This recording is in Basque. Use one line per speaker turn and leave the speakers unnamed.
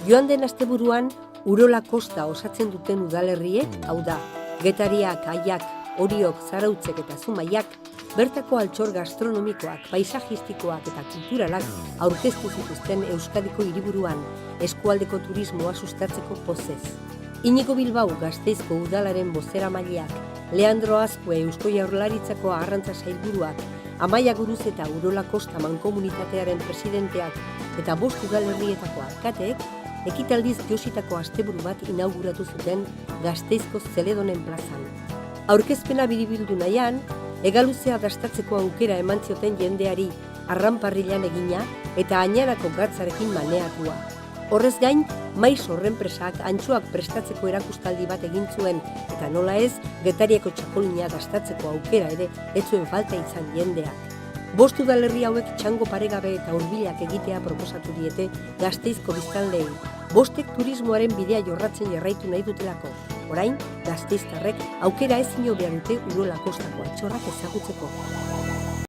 Joan den asteburuan, Urola Kosta osatzen duten udalerriek, hau da, Getariak, Aiak, Oriok, Zarautzek eta Zumaiak, bertako altxor gastronomikoak, paisajistikoak eta kulturalak aurkeztu zituzten Euskadiko hiriburuan, eskualdeko turismoa sustatzeko pozez. Iñigo Bilbao Gasteizko udalaren bozeramaileak, Leandro Azkue Eusko Jaurlaritzako arrantza sailburuak, Amaia Guruz eta Urola Kosta mankomunitatearen presidenteak eta 5 udalerrietako alkateek ekitaldiz jositako asteburu bat inauguratu zuten Gasteizko Zeledonen plazan. Aurkezpena biribildu nahian, hegaluzea dastatzeko aukera eman zioten jendeari arranparrilan egina eta ainarako gatzarekin maneatua. Horrez gain, maiz horrenpresak antxoak prestatzeko erakustaldi bat egin zuen eta nola ez, Getariako txakolina dastatzeko aukera ere ez zuen falta izan jendeak. 5 udalerri hauek txango paregabe eta hurbilak egitea proposatu diete Gasteizko biztanleei. 5ek turismoaren bidea jorratzen jarraitu nahi dutelako. Orain, gasteiztarrek aukera ezin hobea dute Urola Kostako altxorrak ezagutzeko.